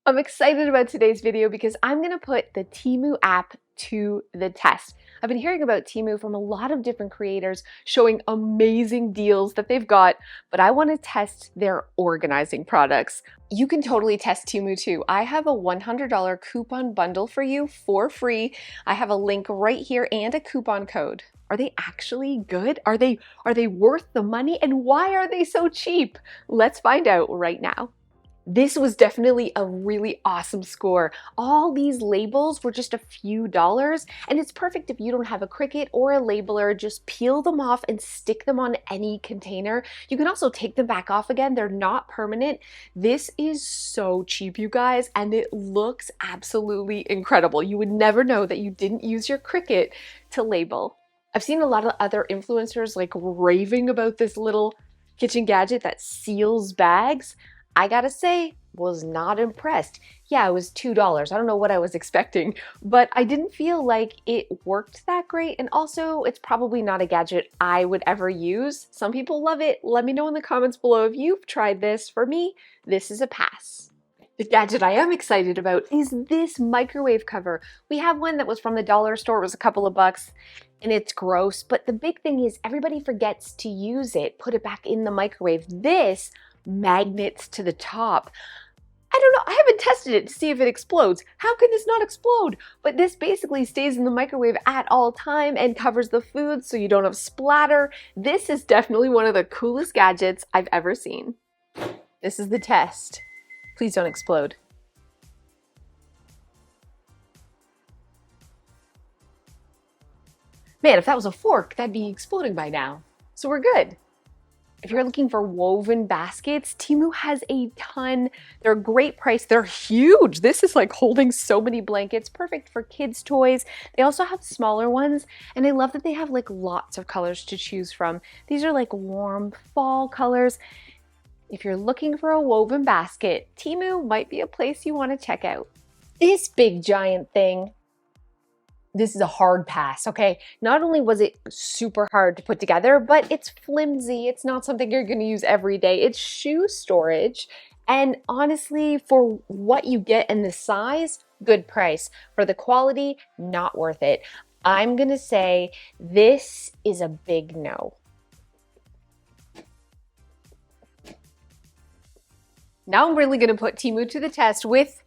I'm excited about today's video because I'm going to put the Temu app to the test. I've been hearing about Temu from a lot of different creators showing amazing deals that they've got, but I want to test their organizing products. You can totally test Temu too. I have a $100 coupon bundle for you for free. I have a link right here and a coupon code. Are they actually good? Are they worth the money? And why are they so cheap? Let's find out right now. This was definitely a really awesome score. All these labels were just a few dollars, and it's perfect if you don't have a Cricut or a labeler. Just peel them off and stick them on any container. You can also take them back off again. They're not permanent. This is so cheap, you guys, and it looks absolutely incredible. You would never know that you didn't use your Cricut to label. I've seen a lot of other influencers like raving about this little kitchen gadget that seals bags. I gotta say, was not impressed. Yeah, it was $2. I don't know what I was expecting, but I didn't feel like it worked that great. And also, it's probably not a gadget I would ever use. Some people love it. Let me know in the comments below if you've tried this. For me, this is a pass. The gadget I am excited about is this microwave cover. We have one that was from the dollar store. It was a couple of bucks and it's gross, but the big thing is everybody forgets to use it, put it back in the microwave. This magnets to the top. I don't know, I haven't tested it to see if it explodes. How can this not explode? But this basically stays in the microwave at all time and covers the food so you don't have splatter. This is definitely one of the coolest gadgets I've ever seen. This is the test. Please don't explode. Man, if that was a fork, that'd be exploding by now. So we're good. If you're looking for woven baskets, Temu has a ton. They're a great price. They're huge. This is like holding so many blankets, perfect for kids' toys. They also have smaller ones, and I love that they have like lots of colors to choose from. These are like warm fall colors. If you're looking for a woven basket, Temu might be a place you want to check out. This big giant thing, this is a hard pass, okay? Not only was it super hard to put together, but it's flimsy. It's not something you're gonna use every day. It's shoe storage. And honestly, for what you get and the size, good price. For the quality, not worth it. I'm gonna say this is a big no. Now I'm really gonna put Temu to the test with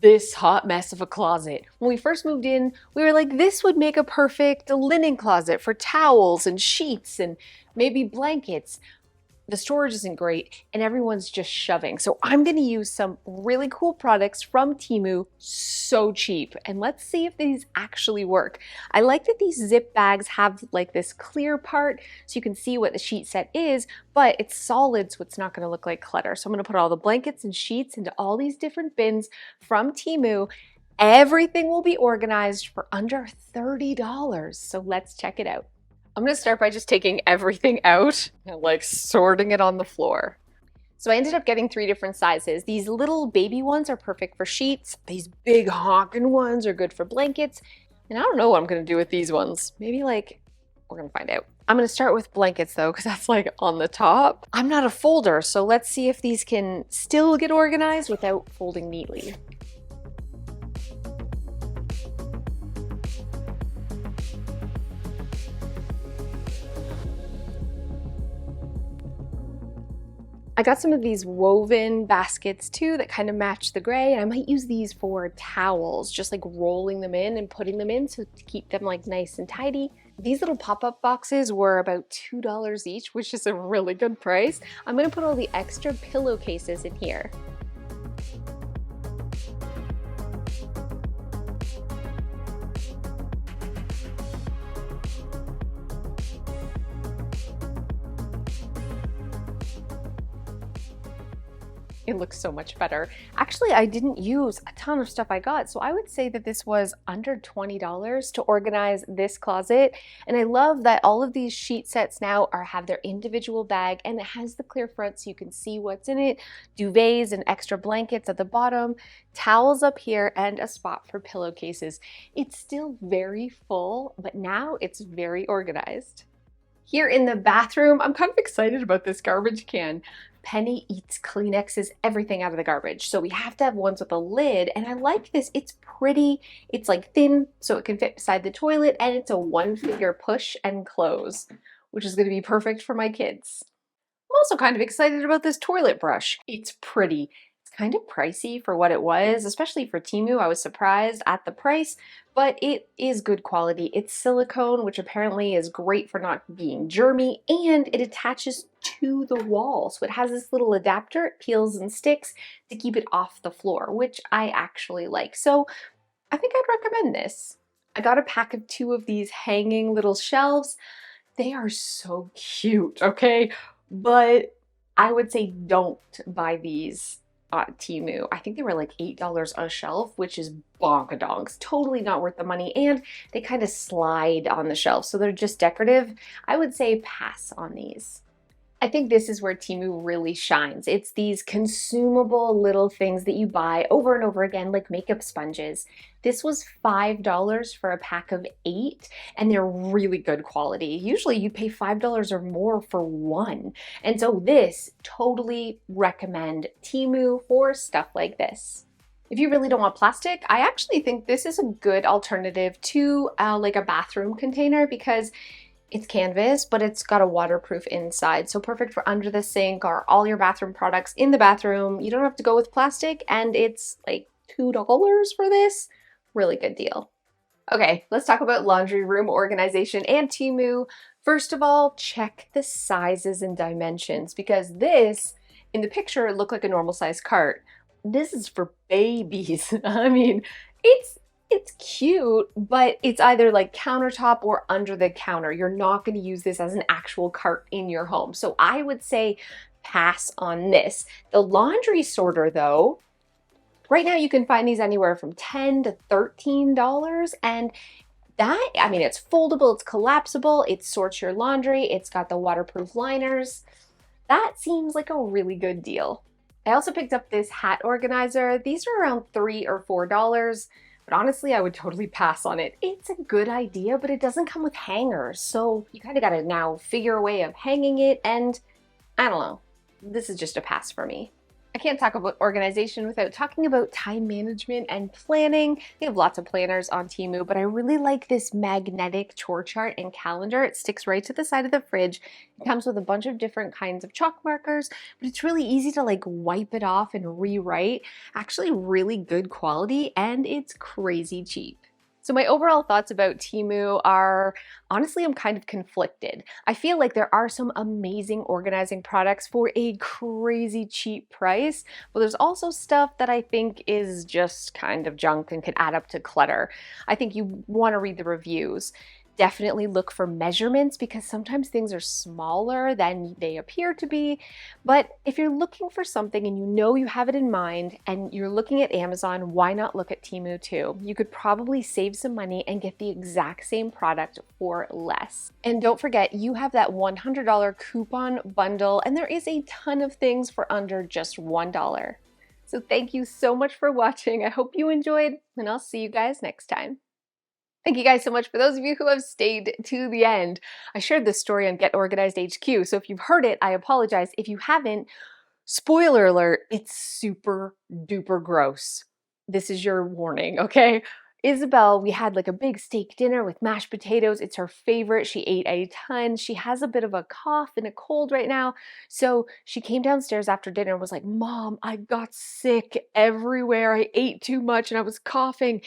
this hot mess of a closet. When we first moved in, we were like, this would make a perfect linen closet for towels and sheets and maybe blankets. The storage isn't great and everyone's just shoving. So I'm gonna use some really cool products from Temu, so cheap. And let's see if these actually work. I like that these zip bags have like this clear part so you can see what the sheet set is, but it's solid so it's not gonna look like clutter. So I'm gonna put all the blankets and sheets into all these different bins from Temu. Everything will be organized for under $30. So let's check it out. I'm gonna start by just taking everything out and like sorting it on the floor. So I ended up getting 3 different sizes. These little baby ones are perfect for sheets. These big honking ones are good for blankets. And I don't know what I'm gonna do with these ones. Maybe like, we're gonna find out. I'm gonna start with blankets though, because that's like on the top. I'm not a folder, so let's see if these can still get organized without folding neatly. I got some of these woven baskets too that kind of match the gray, and I might use these for towels, just like rolling them in and putting them in so to keep them like nice and tidy. These little pop-up boxes were about $2 each, which is a really good price. I'm gonna put all the extra pillowcases in here. It looks so much better. Actually, I didn't use a ton of stuff I got, so I would say that this was under $20 to organize this closet. And I love that all of these sheet sets now have their individual bag, and it has the clear front so you can see what's in it. Duvets and extra blankets at the bottom, towels up here, and a spot for pillowcases. It's still very full, but now it's very organized. Here in the bathroom, I'm kind of excited about this garbage can. Penny eats Kleenexes, everything out of the garbage. So we have to have ones with a lid. And I like this. It's pretty. It's like thin, so it can fit beside the toilet. And it's a one-finger push and close, which is going to be perfect for my kids. I'm also kind of excited about this toilet brush. It's pretty. It's kind of pricey for what it was, especially for Temu. I was surprised at the price, but it is good quality. It's silicone, which apparently is great for not being germy, and it attaches to the wall. So it has this little adapter, it peels and sticks to keep it off the floor, which I actually like. So I think I'd recommend this. I got a pack of 2 of these hanging little shelves. They are so cute, okay? But I would say don't buy these at Temu. I think they were like $8 a shelf, which is bonkadonks. Totally not worth the money, and they kind of slide on the shelf, so they're just decorative. I would say pass on these. I think this is where Temu really shines. It's these consumable little things that you buy over and over again, like makeup sponges. This was $5 for a pack of 8, and they're really good quality. Usually you pay $5 or more for one. And so this, totally recommend Temu for stuff like this. If you really don't want plastic, I actually think this is a good alternative to like a bathroom container, because it's canvas, but it's got a waterproof inside. So perfect for under the sink or all your bathroom products in the bathroom. You don't have to go with plastic, and it's like $2 for this. Really good deal. Okay, let's talk about laundry room organization and Temu. First of all, check the sizes and dimensions, because this, in the picture, it looked like a normal size cart. This is for babies. I mean, it's cute, but it's either like countertop or under the counter. You're not going to use this as an actual cart in your home. So I would say pass on this. The laundry sorter though, right now you can find these anywhere from $10 to $13, and that, I mean, it's foldable, it's collapsible, it sorts your laundry, it's got the waterproof liners. That seems like a really good deal. I also picked up this hat organizer. These are around $3 or $4. But honestly, I would totally pass on it. It's a good idea, but it doesn't come with hangers. So you kind of got to now figure a way of hanging it, and I don't know. This is just a pass for me. I can't talk about organization without talking about time management and planning. They have lots of planners on Temu, but I really like this magnetic chore chart and calendar. It sticks right to the side of the fridge. It comes with a bunch of different kinds of chalk markers, but it's really easy to like wipe it off and rewrite. Actually really good quality, and it's crazy cheap. So my overall thoughts about Temu are, honestly, I'm kind of conflicted. I feel like there are some amazing organizing products for a crazy cheap price, but there's also stuff that I think is just kind of junk and could add up to clutter. I think you want to read the reviews. Definitely look for measurements, because sometimes things are smaller than they appear to be. But if you're looking for something and you know you have it in mind and you're looking at Amazon, why not look at Temu too? You could probably save some money and get the exact same product for less. And don't forget, you have that $100 coupon bundle, and there is a ton of things for under just $1. So thank you so much for watching. I hope you enjoyed, and I'll see you guys next time. Thank you guys so much for those of you who have stayed to the end. I shared this story on Get Organized HQ, so if you've heard it, I apologize. If you haven't, spoiler alert, it's super duper gross. This is your warning, okay? Isabel, we had like a big steak dinner with mashed potatoes. It's her favorite. She ate a ton. She has a bit of a cough and a cold right now. So she came downstairs after dinner and was like, "Mom, I got sick everywhere. I ate too much and I was coughing.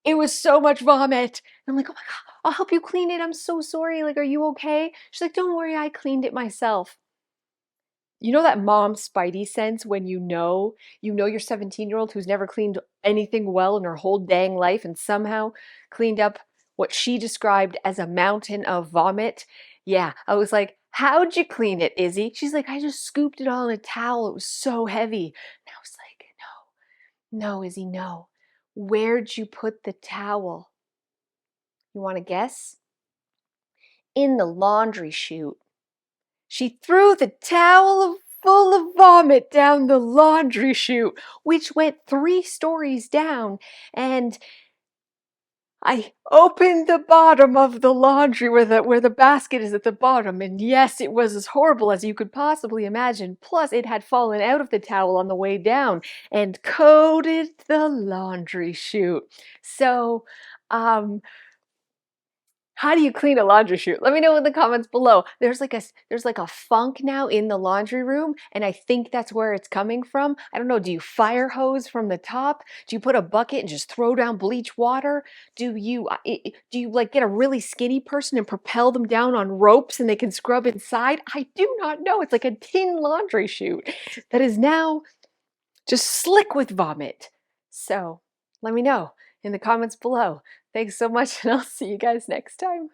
It was so much vomit." And I'm like, "Oh my God, I'll help you clean it. I'm so sorry. Like, are you okay?" She's like, "Don't worry, I cleaned it myself." You know that mom spidey sense when you know your 17-year-old who's never cleaned anything well in her whole dang life and somehow cleaned up what she described as a mountain of vomit? Yeah, I was like, "How'd you clean it, Izzy?" She's like, "I just scooped it all in a towel. It was so heavy." And I was like, no, Izzy, no. Where'd you put the towel? You want to guess? In the laundry chute. She threw the towel full of vomit down the laundry chute, which went 3 stories down. And I opened the bottom of the laundry where the basket is at the bottom, and yes, it was as horrible as you could possibly imagine. Plus, it had fallen out of the towel on the way down and coated the laundry chute. So, um, how do you clean a laundry chute? Let me know in the comments below. There's like a funk now in the laundry room, and I think that's where it's coming from. I don't know, do you fire hose from the top? Do you put a bucket and just throw down bleach water? Do you like get a really skinny person and propel them down on ropes and they can scrub inside? I do not know. It's like a tin laundry chute that is now just slick with vomit. So, let me know in the comments below. Thanks so much, and I'll see you guys next time.